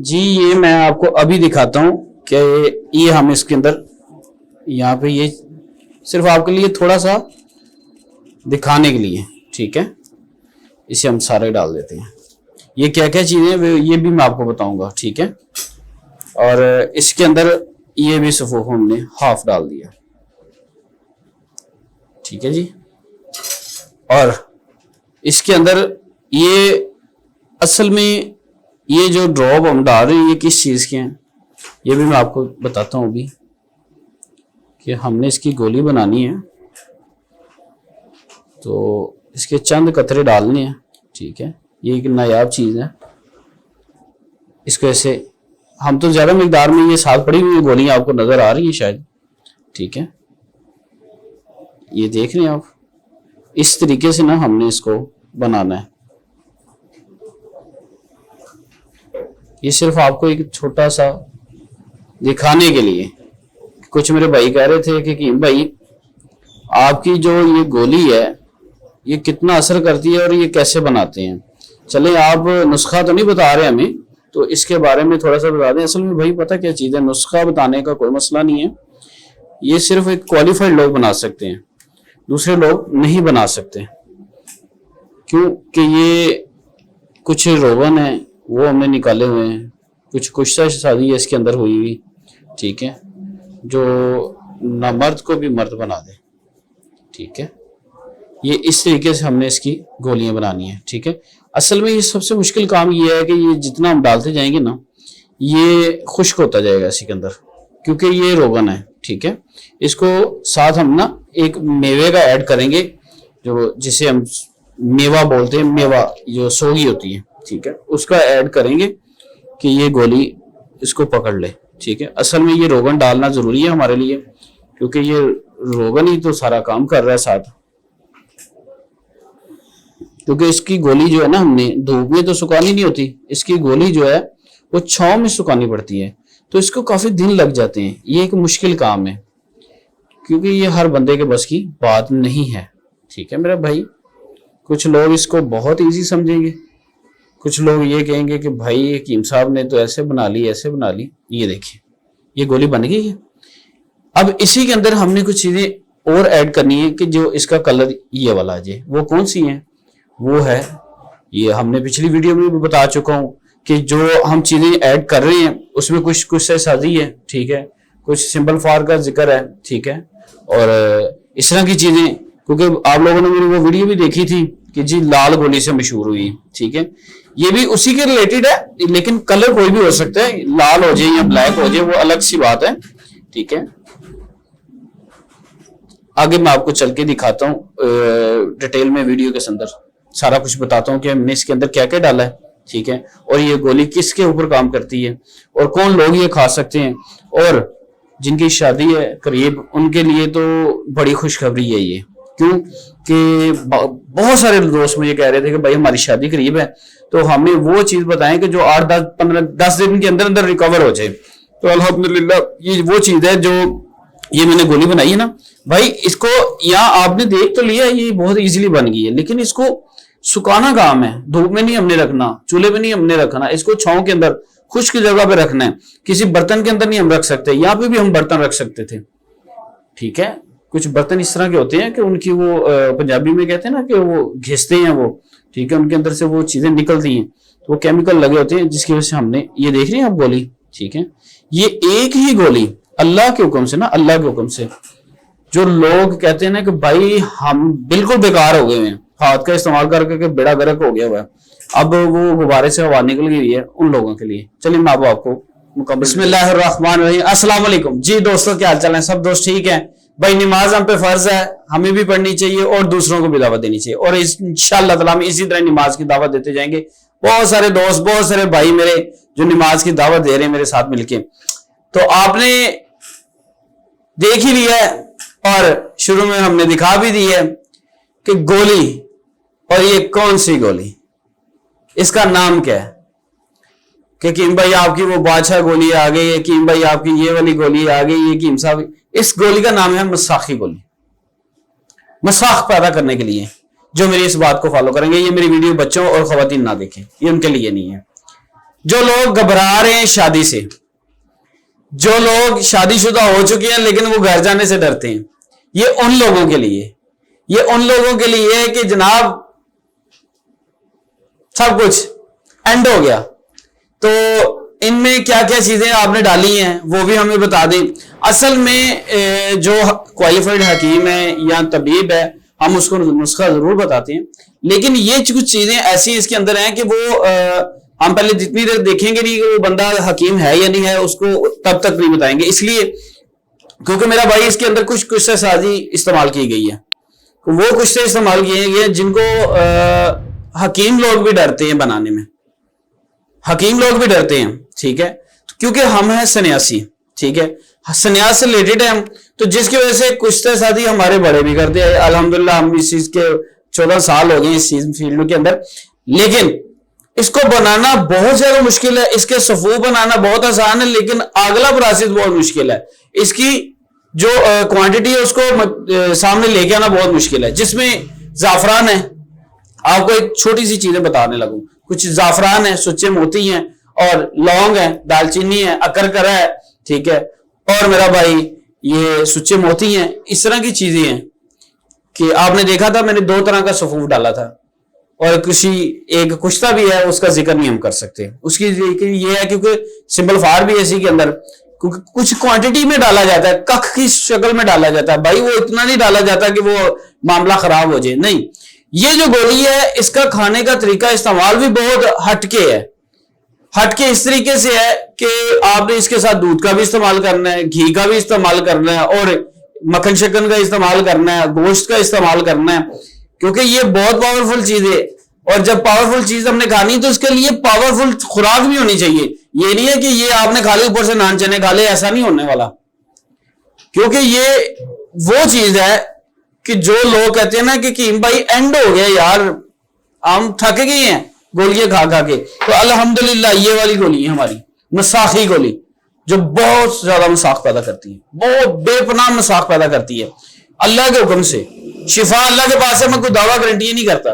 जी ये मैं आपको अभी दिखाता हूँ कि ये हम इसके अंदर यहाँ पे ये सिर्फ आपके लिए थोड़ा सा दिखाने के लिए, ठीक है। इसे हम सारे डाल देते हैं। ये क्या क्या चीज़ें ये भी मैं आपको बताऊंगा, ठीक है। और इसके अंदर ये भी सफूफ हमने हाफ डाल दिया, ठीक है जी। और इसके अंदर ये असल में ये जो ड्रॉप हम डाल रहे हैं ये किस चीज़ के हैं ये भी मैं आपको बताता हूँ अभी कि हमने इसकी गोली बनानी है तो इसके चंद कतरे डालने हैं, ठीक है। ये एक नायाब चीज़ है। इसको ऐसे हम तो ज़्यादा मिकदार में ये साथ पड़ी हुई गोलियां आपको नज़र आ रही है शायद, ठीक है। ये देख रहे हैं आप, इस तरीके से ना हमने इसको बनाना है। ये सिर्फ आपको एक छोटा सा दिखाने के लिए। कुछ मेरे भाई कह रहे थे कि भाई आपकी जो ये गोली है ये कितना असर करती है और ये कैसे बनाते हैं। चले आप नुस्खा तो नहीं बता रहे हमें, तो इसके बारे में थोड़ा सा बता दें। असल में भाई पता क्या चीज़ है, नुस्खा बताने का कोई मसला नहीं है। ये सिर्फ एक क्वालिफाइड लोग बना सकते हैं, दूसरे लोग नहीं बना सकते। क्योंकि ये कुछ रोगन है वो हमने निकाले हुए हैं, कुछ कुश्ता शादी है इसके अंदर हुई हुई, ठीक है, जो ना मर्द को भी मर्द बना दे, ठीक है। ये इस तरीके से हमने इसकी गोलियां बनानी है, ठीक है। असल में ये सबसे मुश्किल काम ये है कि ये जितना हम डालते जाएंगे ना ये खुश्क होता जाएगा इसी के अंदर, क्योंकि ये रोगन है, ठीक है। इसको साथ हम ना एक मेवे का ऐड करेंगे, जो जिसे हम मेवा बोलते हैं, मेवा जो सोगी होती है, ठीक है, उसका ऐड करेंगे कि ये गोली इसको पकड़ ले, ठीक है। असल में ये रोगन डालना जरूरी है हमारे लिए, क्योंकि ये रोगन ही तो सारा काम कर रहा है साथ। क्योंकि इसकी गोली जो है ना हमने धूप में तो सुखानी नहीं होती, इसकी गोली जो है वो छांव में सुखानी पड़ती है, तो इसको काफी दिन लग जाते हैं। ये एक मुश्किल काम है, क्योंकि ये हर बंदे के बस की बात नहीं है, ठीक है मेरा भाई। कुछ लोग इसको बहुत इजी समझेंगे, कुछ लोग ये कहेंगे कि भाई हकीम साहब ने तो ऐसे बना ली ऐसे बना ली। ये देखिए ये गोली बन गई है। अब इसी के अंदर हमने कुछ चीजें और ऐड करनी है कि जो इसका कलर ये वाला है, वो कौन सी है, वो है ये हमने पिछली वीडियो में भी बता चुका हूं कि जो हम चीजें ऐड कर रहे हैं उसमें कुछ कुछ से साजी है, ठीक है, कुछ सिंपल फार का जिक्र है, ठीक है। और इस तरह की चीजें, क्योंकि आप लोगों ने मेरी वो वीडियो भी देखी थी कि जी लाल गोली से मशहूर हुई, ठीक है। ये भी उसी के रिलेटेड है, लेकिन कलर कोई भी हो सकता है, लाल हो जाए या ब्लैक हो जाए वो अलग सी बात है, ठीक है। आगे मैं आपको चल के दिखाता हूँ डिटेल में, वीडियो के अंदर सारा कुछ बताता हूँ कि हमने इसके अंदर क्या क्या डाला है, ठीक है, और ये गोली किसके ऊपर काम करती है और कौन लोग ये खा सकते हैं। और जिनकी शादी है करीब उनके लिए तो बड़ी खुशखबरी है ये, क्यों कि बहुत सारे दोस्त मुझे कह रहे थे कि भाई हमारी शादी करीब है तो हमें वो चीज बताएं कि जो 8 10 15 10 दिन के अंदर अंदर रिकवर हो जाए। तो अल्हम्दुलिल्लाह ये वो चीज है जो ये मैंने गोली बनाई है ना भाई। इसको यहाँ आपने देख तो लिया, ये बहुत इजीली बन गई है, लेकिन इसको सुखाना काम है, धूप में नहीं हमने रखना, चूल्हे में नहीं हमने रखना, इसको छांव के अंदर खुश्क जगह पे रखना है। किसी बर्तन के अंदर नहीं हम रख सकते, यहाँ पे भी हम बर्तन रख सकते थे, ठीक है। कुछ बर्तन इस तरह के होते हैं कि उनकी वो पंजाबी में कहते हैं ना कि वो घिसते हैं वो, ठीक है, उनके अंदर से वो चीजें निकलती हैं, तो वो केमिकल लगे होते हैं, जिसकी वजह से हमने ये देख रहे हैं आप गोली, ठीक है। ये एक ही गोली अल्लाह के हुक्म से ना, अल्लाह के हुक्म से। जो लोग कहते हैं ना कि भाई हम बिल्कुल बेकार हो गए हैं, हाथ का इस्तेमाल करके बेड़ा गर्क हो गया हुआ है, अब वो गुब्बारे से हवा निकल गई है, उन लोगों के लिए। चलिए मैं अब आपको बिस्मिल्लाहिर्रहमानिर्रहीम, अस्सलाम वालेकुम जी दोस्तों, क्या हाल चाल है, सब दोस्त ठीक है भाई। नमाज हम पे फर्ज है, हमें भी पढ़नी चाहिए और दूसरों को भी दावत देनी चाहिए, और इंशाअल्लाह ताला हम इसी तरह नमाज की दावत देते जाएंगे। बहुत सारे दोस्त, बहुत सारे भाई मेरे जो नमाज की दावत दे रहे हैं मेरे साथ मिलके, तो आपने देख ही लिया है और शुरू में हमने दिखा भी दी है कि गोली, और ये कौन सी गोली, इसका नाम क्या है, कि कीम भाई आपकी वो बादशाह गोली आ गई है, कीम भाई आपकी ये वाली गोली आ गई है, कीम साहब इस गोली का नाम है मसाखी गोली। मसाख पैदा करने के लिए जो मेरी इस बात को फॉलो करेंगे, ये मेरी वीडियो बच्चों और खवातीन ना देखें, ये उनके लिए नहीं है। जो लोग घबरा रहे हैं शादी से, जो लोग शादीशुदा हो चुके हैं लेकिन वो घर जाने से डरते हैं, ये उन लोगों के लिए, ये उन लोगों के लिए है कि जनाब सब कुछ एंड हो गया। तो इनमें क्या क्या चीजें आपने डाली हैं वो भी हमें बता दें। असल में जो क्वालिफाइड हकीम है या तबीब है, हम उसको नुस्खा जरूर बताते हैं, लेकिन ये कुछ चीजें ऐसी इसके अंदर हैं कि वो हम पहले जितनी देर देखेंगे नहीं कि वो बंदा हकीम है या नहीं है, उसको तब तक नहीं बताएंगे। इसलिए क्योंकि मेरा भाई इसके अंदर कुछ कुछ से साजी इस्तेमाल की गई है, वो कुछ से इस्तेमाल किए गए जिनको हकीम लोग भी डरते हैं बनाने में, हकीम लोग भी डरते हैं, ठीक है, क्योंकि हम हैं सन्यासी, ठीक है, सन्यास से रिलेटेड है हम, तो जिसकी वजह से कुछ शादी हमारे बड़े भी करते हैं। अल्हम्दुलिल्लाह हम इस चीज के 14 साल हो गए इस चीज फील्ड के अंदर, लेकिन इसको बनाना बहुत ज्यादा मुश्किल है। इसके सफू बनाना बहुत आसान है, लेकिन अगला प्रोसेस बहुत मुश्किल है। इसकी जो क्वांटिटी है उसको सामने लेके आना बहुत मुश्किल है। जिसमें जाफरान है, आपको एक छोटी सी चीजें बताने लगूं, कुछ जाफरान है, सुच्चे मोती हैं, और लौंग है, दालचीनी है, अकरकरा है, ठीक है, और मेरा भाई ये सुच्चे मोती हैं। इस तरह की चीजें हैं कि आपने देखा था मैंने 2 तरह का सफूफ डाला था, और किसी एक कुश्ता भी है उसका जिक्र नहीं हम कर सकते। उसकी ये है क्योंकि सिंपल फार भी है इसी के अंदर, क्योंकि कुछ क्वांटिटी में डाला जाता है, कख की शक्ल में डाला जाता है भाई, वो इतना नहीं डाला जाता कि वो मामला खराब हो जाए, नहीं। ये जो गोली है इसका खाने का तरीका इस्तेमाल भी बहुत हटके है। हटके इस तरीके से है कि आपने इसके साथ दूध का भी इस्तेमाल करना है, घी का भी इस्तेमाल करना है, और मक्खन शकन का इस्तेमाल करना है, गोश्त का इस्तेमाल करना है, क्योंकि ये बहुत पावरफुल चीज है। और जब पावरफुल चीज हमने खानी तो उसके लिए पावरफुल खुराक भी होनी चाहिए। ये नहीं है कि ये आपने खा ली ऊपर से नान चने खा ले, ऐसा नहीं होने वाला। क्योंकि ये वो चीज है कि जो लोग कहते हैं ना कि कीम भाई एंड हो गया यार, हम थक गए हैं गोलियां खा खा के, तो अल्हम्दुलिल्लाह ये वाली गोली है हमारी मसाखी गोली, जो बहुत ज्यादा मसाख पैदा करती है, बहुत बेपनाह मसाख पैदा करती है अल्लाह के हुक्म से। शिफा अल्लाह के पास है, मैं कोई दावा गारंटी नहीं करता।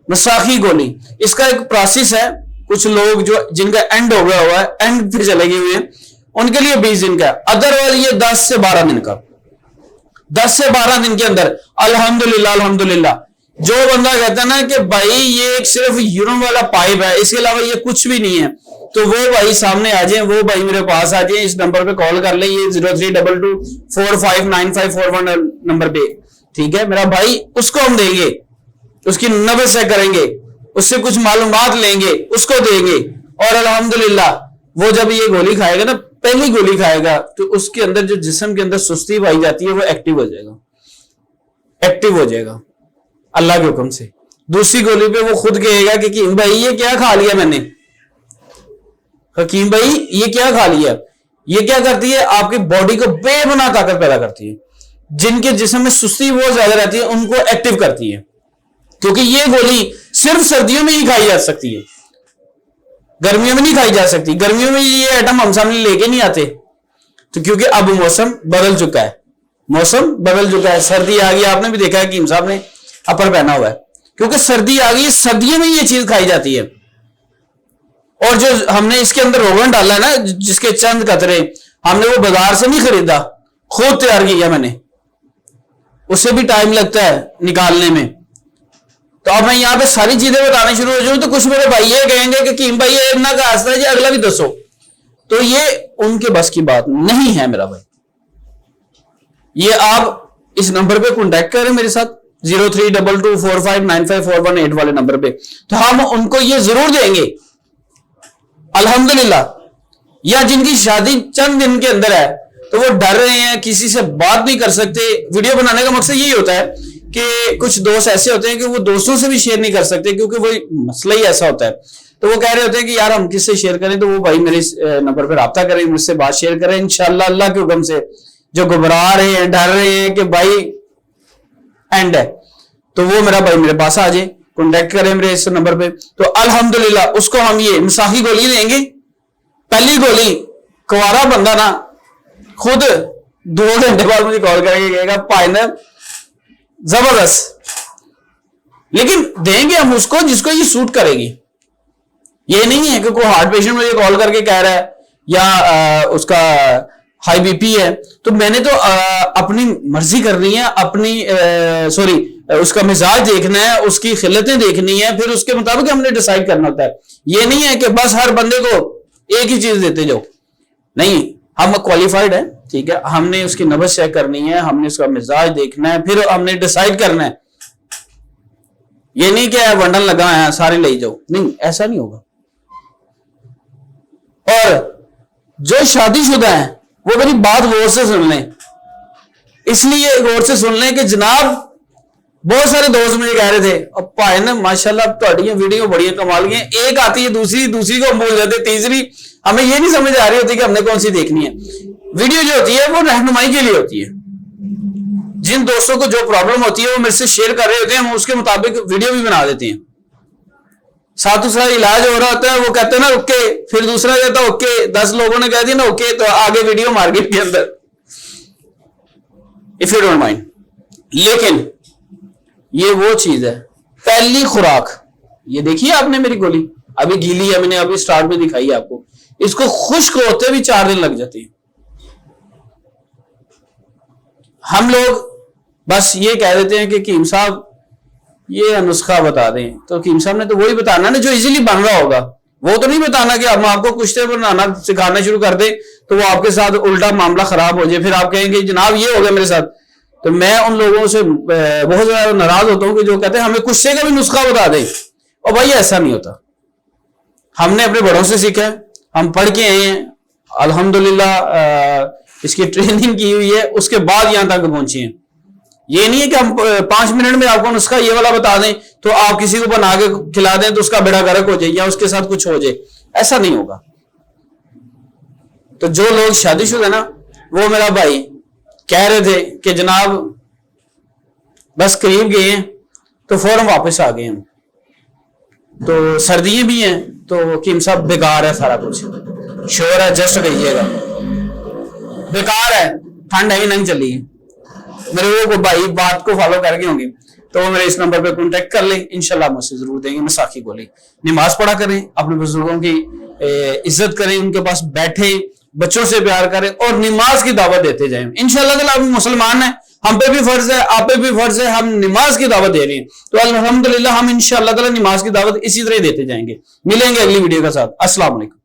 मसाखी गोली, इसका एक प्रोसेस है। कुछ लोग जो जिनका एंड हो गया हुआ है, एंड फिर चले गए हुए हैं, उनके लिए 20 दिन का, अदरवाइज ये 10 से 12 दिन का, 10 से 12 दिन के अंदर अल्हम्दुलिल्लाह अल्हम्दुलिल्लाह। जो बंदा कहता है ना कि भाई ये एक सिर्फ यूरिन वाला पाइप है, इसके अलावा ये कुछ भी नहीं है, तो वो भाई सामने आ जाए, वो भाई मेरे पास आ जाए, इस नंबर पे कॉल कर ले, ये 0322459541 नंबर पे, ठीक है मेरा भाई, उसको हम देंगे, उसकी नब्ज से करेंगे, उससे कुछ मालूमात लेंगे, उसको देंगे, और अल्हम्दुलिल्लाह वो जब ये गोली खाएगा ना, पहली गोली खाएगा, तो उसके अंदर जो जिस्म के अंदर सुस्ती पाई जाती है वो एक्टिव हो जाएगा, एक्टिव हो जाएगा अल्लाह के हुक्म से। दूसरी गोली पे वो खुद कहेगा कि हकीम भाई ये क्या खा लिया मैंने, हकीम भाई ये क्या खा लिया। ये क्या करती है, आपकी बॉडी को बेपनाह ताकत पैदा करती है। जिनके जिस्म में सुस्ती बहुत ज्यादा रहती है उनको एक्टिव करती है, क्योंकि ये गोली सिर्फ सर्दियों में ही खाई जा सकती है, गर्मियों में नहीं खाई जा सकती। गर्मियों में ये आइटम हम सामने लेके नहीं आते, तो क्योंकि अब मौसम बदल चुका है, मौसम बदल चुका है, सर्दी आ गई। आपने भी देखा है हकीम साहब ने अपर पहना हुआ है, क्योंकि सर्दी आ गई, सर्दियों में ये चीज खाई जाती है। और जो हमने इसके अंदर रोगन डाला है ना, जिसके चंद कतरे, हमने वो बाजार से नहीं खरीदा, खुद तैयार किया मैंने, उससे भी टाइम लगता है निकालने में। तो अब मैं यहां पे सारी चीजें बताने शुरू हो जाऊं तो कुछ मेरे भाई ये कहेंगे कि कीम भाई ये इतना का आस्था है जी, अगला भी दसो, तो ये उनके बस की बात नहीं है मेरा भाई। ये आप इस नंबर पे कांटेक्ट करें मेरे साथ 0322459541 वाले नंबर पे, तो हम उनको ये जरूर देंगे अल्हम्दुलिल्लाह। या जिनकी शादी चंद दिन के अंदर है तो वो डर रहे हैं, किसी से बात नहीं कर सकते। वीडियो बनाने का मकसद यही होता है कि कुछ दोस्त ऐसे होते हैं कि वो दोस्तों से भी शेयर नहीं कर सकते, क्योंकि वो मसला ही ऐसा होता है। तो वो कह रहे होते हैं कि यार हम किससे शेयर करें, तो वो भाई मेरे नंबर पर राब्ता करें, मुझसे बात शेयर करें इंशाल्लाह अल्लाह के हुक्म से। जो घबरा रहे हैं, डर रहे हैं कि भाई एंड है, तो वो मेरा भाई मेरे पास आ जाए, कॉन्टेक्ट करें मेरे इस नंबर पे, तो अल्हम्दुलिल्लाह उसको हम ये मसाखी गोली देंगे। पहली गोली कुंवारा बंदा ना खुद 2 घंटे बाद मुझे कॉल करके कहेगा पाइनर जबरदस्त, लेकिन देंगे हम उसको जिसको ये सूट करेगी। ये नहीं है कि कोई हार्ट पेशेंट मुझे कॉल करके कह रहा है या उसका हाई बीपी है, तो मैंने तो अपनी मर्जी करनी है, अपनी सॉरी उसका मिजाज देखना है, उसकी खिलतें देखनी है, फिर उसके मुताबिक हमने डिसाइड करना होता है। ये नहीं है कि बस हर बंदे को एक ही चीज देते जाओ, नहीं, हम क्वालिफाइड है, ठीक है, हमने उसकी नब्ज चेक करनी है, हमने उसका मिजाज देखना है, फिर हमने डिसाइड करना है। ये नहीं कि वंडन लगा है सारे ले जाओ, नहीं, ऐसा नहीं होगा। और जो शादीशुदा है वो मेरी बात गौर से सुन लें, इसलिए गौर से सुन लें कि जनाब बहुत सारे दोस्त मुझे कह रहे थे, अब भाई ना माशाल्लाह तुम्हारी वीडियो बड़ी कमाल की है, एक आती है दूसरी को हम भूल जाते, तीसरी हमें ये नहीं समझ आ रही होती कि हमने कौन सी देखनी है। वीडियो जो होती है वो रहनुमाई के लिए होती है। जिन दोस्तों को जो प्रॉब्लम होती है वो मेरे से शेयर कर रहे होते हैं, हम उसके मुताबिक वीडियो भी बना देते हैं। साथ दूसरा इलाज हो रहा होता है, वो कहते हैं ना ओके, फिर दूसरा कहता है ओके, 10 लोगों ने कह दिया ना ओके, तो आगे वीडियो मार्केट के अंदर, इफ यू डोंट माइंड। लेकिन ये वो चीज है, पहली खुराक, ये देखिए आपने मेरी गोली अभी गीली है, मैंने अभी स्टार्ट में दिखाई है आपको, इसको खुश्क होते भी 4 दिन लग जाते हैं। हम लोग बस ये कह देते हैं कि कीम साहब ये नुस्खा बता दें, तो कीम साहब ने तो वही बताना ना जो इजीली बन रहा होगा, वो तो नहीं बताना कि हम आपको कुश्ते बनाना सिखाना शुरू कर दें तो वो आपके साथ उल्टा मामला खराब हो जाए, फिर आप कहेंगे जनाब ये हो गया मेरे साथ। तो मैं उन लोगों से बहुत ज्यादा नाराज होता हूं कि जो कहते हैं हमें कुश्ते का भी नुस्खा बता दें, और भाई ऐसा नहीं होता। हमने अपने बड़ों से सीखा है, हम पढ़ के आए हैं, अल्हम्दुलिल्लाह इसकी ट्रेनिंग की हुई है, उसके बाद यहां तक पहुंचे हैं। ये नहीं है कि हम 5 मिनट में आपको नुस्खा ये वाला बता दें तो आप किसी को बना के खिला दें तो उसका बेड़ा गर्क हो जाए या उसके साथ कुछ हो जाए, ऐसा नहीं होगा। तो जो लोग शादीशुदा है ना, वो मेरा भाई कह रहे थे कि जनाब बस करीब गए हैं तो फौरन वापस आ गए हम, तो सर्दियां भी हैं तो कीम साहब बेकार है सारा कुछ, श्योर है जस्ट कहिएगा, बेकार है, ठंड है नहीं चली है। मेरे वो भाई बात को फॉलो करके होंगे तो वो मेरे इस नंबर पे कांटेक्ट कर ले, इंशाल्लाह हम उससे जरूर देंगे मसाखी गोली। नमाज पढ़ा करें, अपने बुजुर्गों की इज्जत करें, उनके पास बैठे, बच्चों से प्यार करें और नमाज की दावत देते जाएं। इंशाल्लाह ताला हम मुसलमान हैं, हम पे भी फर्ज है, आप पे भी फर्ज है, हम नमाज की दावत दे रहे हैं, तो अल्हम्दुलिल्लाह हम इंशाल्लाह ताला नमाज की दावत इसी तरह देते जाएंगे। मिलेंगे अगली वीडियो के साथ। अस्सलाम वालेकुम।